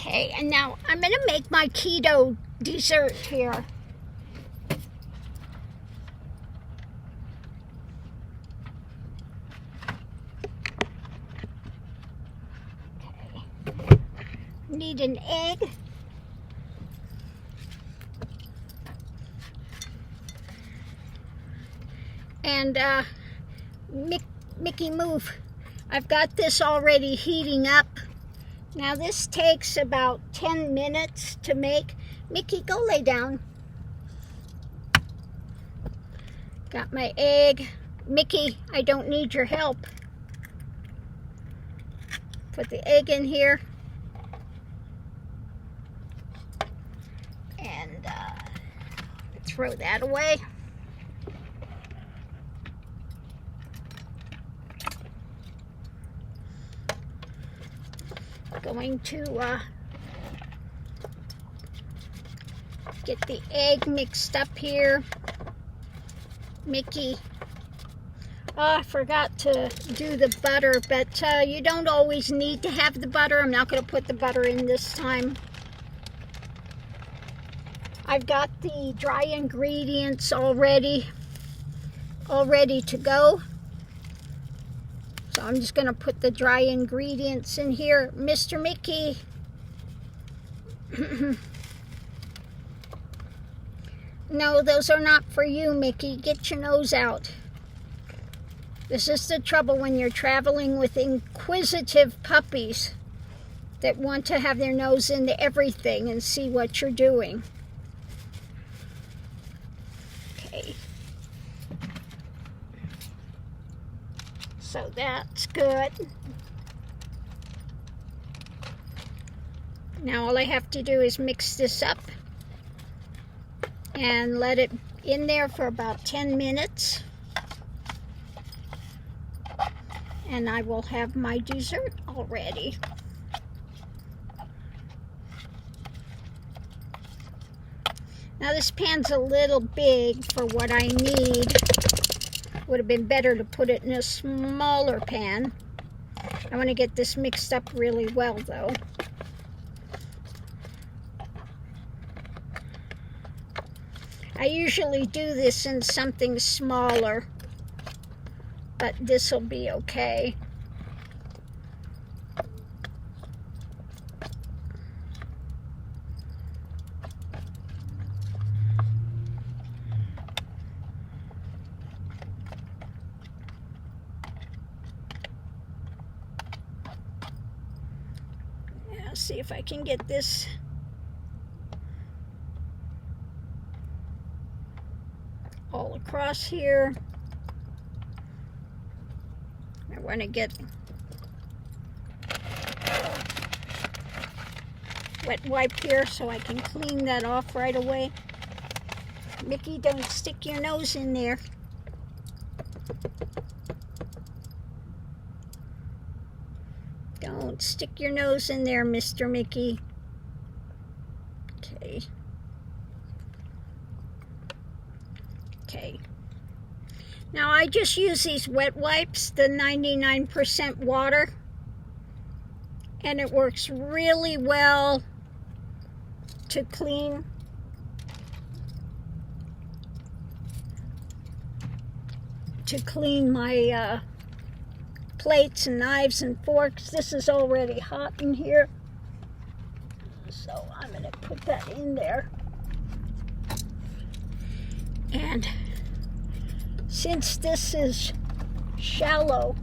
Okay, and now I'm going to make my keto dessert here. Okay. Need an egg. And Mickey, move. I've got this already heating up. Now this takes about 10 minutes to make. Mickey, go lay down. Got my egg. Mickey, I don't need your help. Put the egg in here. And throw that away. Going to get the egg mixed up here. Mickey, I forgot to do the butter, but you don't always need to have the butter. I'm not going to put the butter in this time. I've got the dry ingredients all ready to go. So I'm just going to put the dry ingredients in here. Mr. Mickey. No, those are not for you, Mickey. Get your nose out. This is the trouble when you're traveling with inquisitive puppies that want to have their nose into everything and see what you're doing. Okay. So that's good. Now all I have to do is mix this up and let it in there for about 10 minutes. And I will have my dessert all ready. Now this pan's a little big for what I need. Would have been better to put it in a smaller pan. I want to get this mixed up really well though. I usually do this in something smaller, but this will be okay. See if I can get this all across here. I want to get wet wipe here so I can clean that off right away. Mickey, don't stick your nose in there. Don't stick your nose in there, Mr. Mickey. Okay. Okay. Now I just use these wet wipes, the 99% water, and it works really well to clean my plates and knives and forks. This is already hot in here, so I'm going to put that in there. And since this is shallow,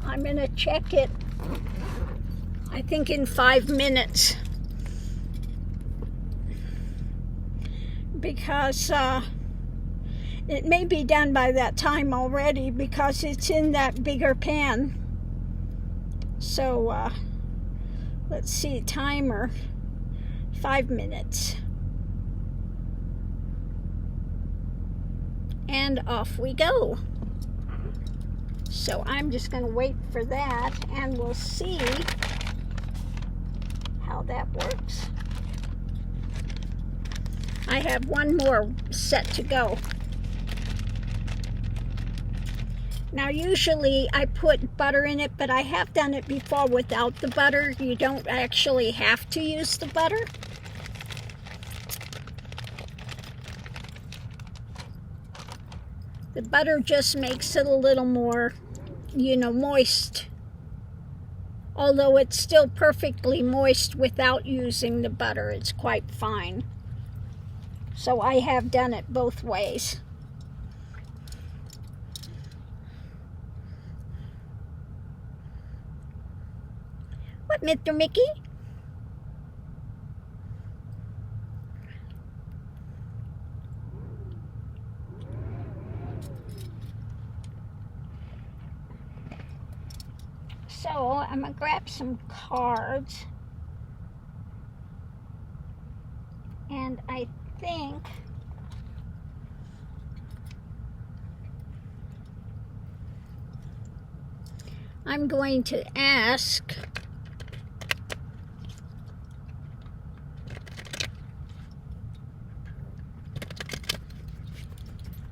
I'm going to check it, I think in 5 minutes, because it may be done by that time already because it's in that bigger pan. So let's see, timer, 5 minutes. And off we go. So I'm just going to wait for that and we'll see how that works. I have one more set to go. Now usually I put butter in it, but I have done it before without the butter. You don't actually have to use the butter. The butter just makes it a little more, moist. Although it's still perfectly moist without using the butter. It's quite fine. So I have done it both ways. What, Mr. Mickey? So I'm going to grab some cards. And I think I'm going to ask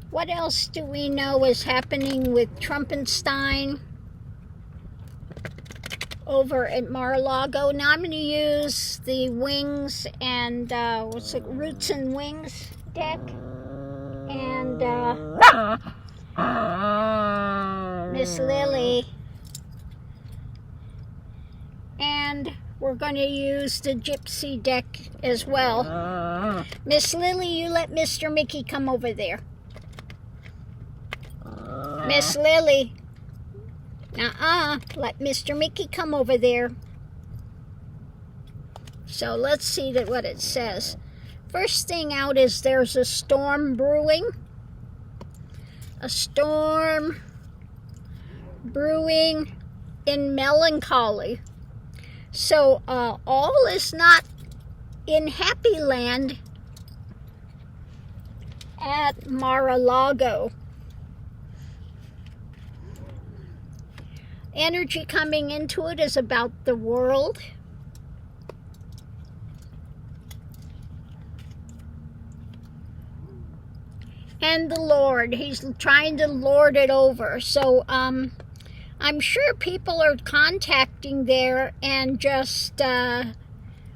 what else do we know is happening with Trumpenstein over at Mar-a-Lago. Now I'm going to use the Wings and Roots and Wings deck, and Miss Lily, and we're going to use the Gypsy deck as well. Miss Lily, you let Mr. Mickey come over there. Miss Lily. Let Mr. Mickey come over there. So let's see what it says. First thing out is there's a storm brewing. A storm brewing in melancholy. So all is not in happy land at Mar-a-Lago. Energy coming into it is about the world. And the Lord. He's trying to lord it over. So I'm sure people are contacting there and just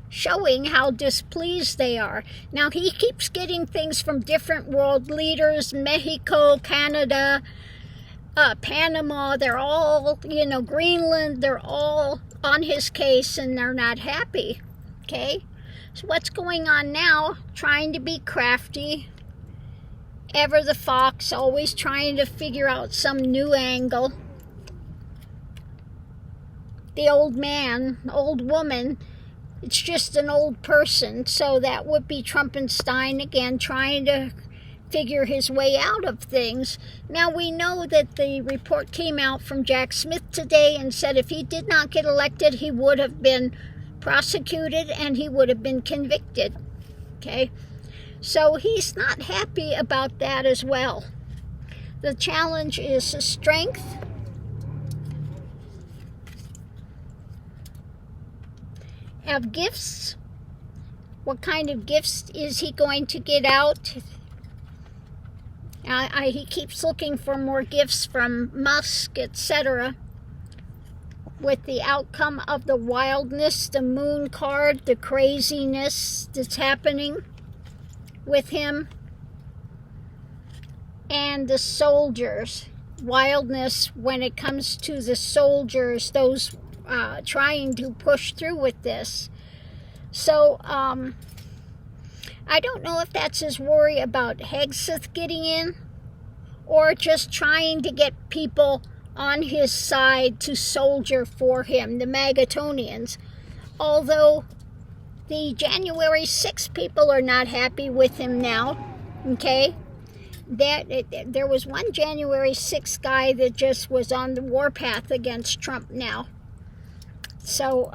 showing how displeased they are. Now he keeps getting things from different world leaders, Mexico, Canada, Panama, they're all, Greenland, they're all on his case and they're not happy, okay? So what's going on now? Trying to be crafty. Ever the fox, always trying to figure out some new angle. The old man, old woman, it's just an old person, so that would be Trumpenstein again, trying to figure his way out of things. Now we know that the report came out from Jack Smith today and said if he did not get elected, he would have been prosecuted and he would have been convicted. Okay? So he's not happy about that as well. The challenge is strength. Have gifts. What kind of gifts is he going to get out? He keeps looking for more gifts from Musk, etc. With the outcome of the wildness, the moon card, the craziness that's happening with him. And the soldiers. Wildness when it comes to the soldiers, those trying to push through with this. So, I don't know if that's his worry about Hegseth getting in or just trying to get people on his side to soldier for him, the Magatonians. Although the January 6th people are not happy with him now, okay? There was one January 6th guy that just was on the warpath against Trump now. So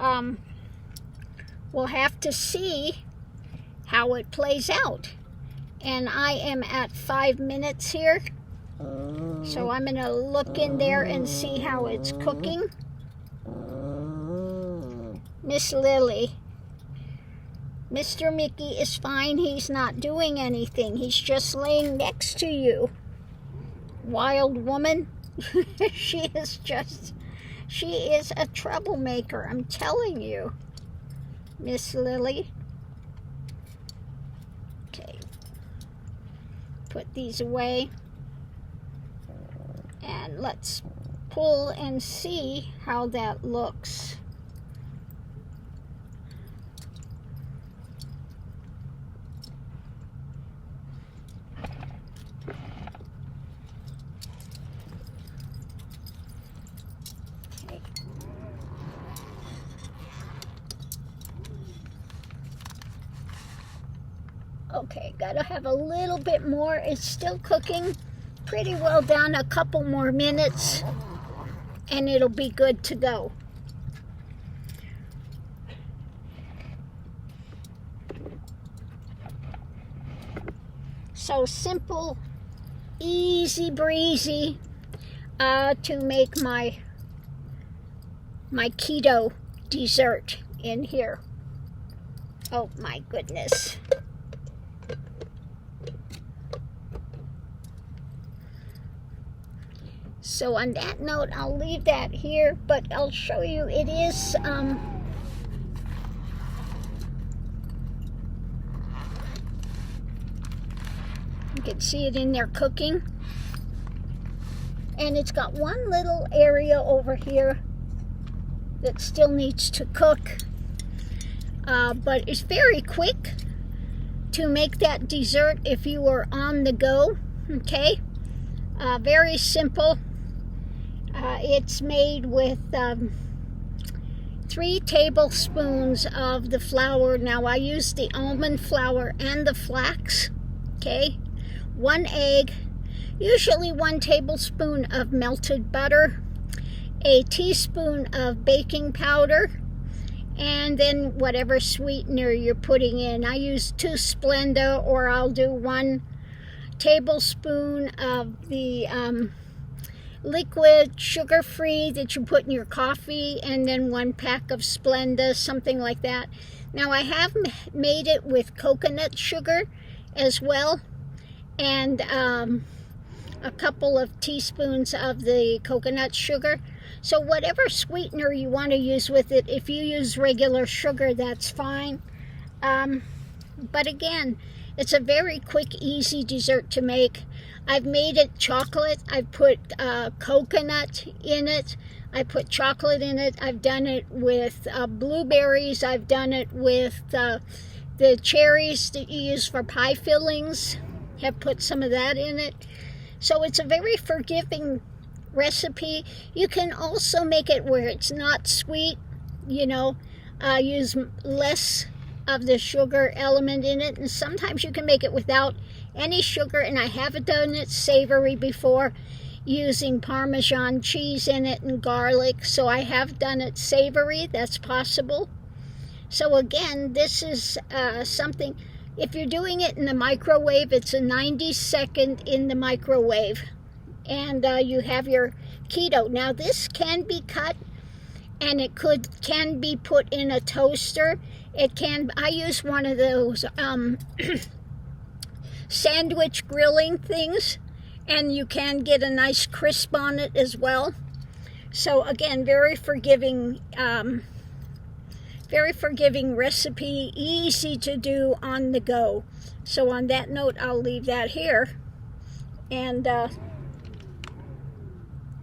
we'll have to see how it plays out. And I am at 5 minutes here. So I'm going to look in there and see how it's cooking. Miss Lily. Mr. Mickey is fine. He's not doing anything. He's just laying next to you. Wild woman. She is a troublemaker, I'm telling you, Miss Lily. Okay, put these away, and let's pull and see how that looks. Okay, gotta have a little bit more. It's still cooking pretty well down. A couple more minutes and it'll be good to go. So simple, easy breezy to make my keto dessert in here. Oh my goodness. So on that note, I'll leave that here, but I'll show you it is you can see it in there cooking, and it's got one little area over here that still needs to cook, but it's very quick to make that dessert if you are on the go. Okay, very simple. It's made with 3 tablespoons of the flour. Now I use the almond flour and the flax. Okay, 1 egg, usually 1 tablespoon of melted butter, a teaspoon of baking powder, and then whatever sweetener you're putting in. I use 2 Splenda, or I'll do 1 tablespoon of the liquid sugar-free that you put in your coffee, and then 1 pack of Splenda, something like that. Now I have made it with coconut sugar as well, and a couple of teaspoons of the coconut sugar. So whatever sweetener you want to use with it, if you use regular sugar, that's fine. But again, it's a very quick, easy dessert to make. I've made it chocolate. I've put coconut in it. I put chocolate in it. I've done it with blueberries. I've done it with the cherries that you use for pie fillings. Have put some of that in it. So it's a very forgiving recipe. You can also make it where it's not sweet, you know, use less of the sugar element in it, and sometimes you can make it without any sugar, and I have done it savory before using Parmesan cheese in it and garlic, so I have done it savory. That's possible. So again, this is something, if you're doing it in the microwave, it's a 90-second in the microwave, and you have your keto. Now this can be cut, and it can be put in a toaster. It can, I use one of those sandwich grilling things, and you can get a nice crisp on it as well. So again, very forgiving recipe, easy to do on the go. So on that note, I'll leave that here, and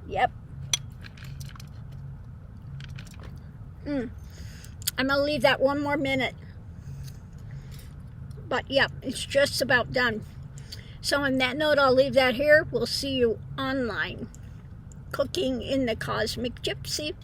yep. I'm going to leave that 1 more minute. But yep, it's just about done. So on that note, I'll leave that here. We'll see you online. Cooking in the Cosmic Gypsy.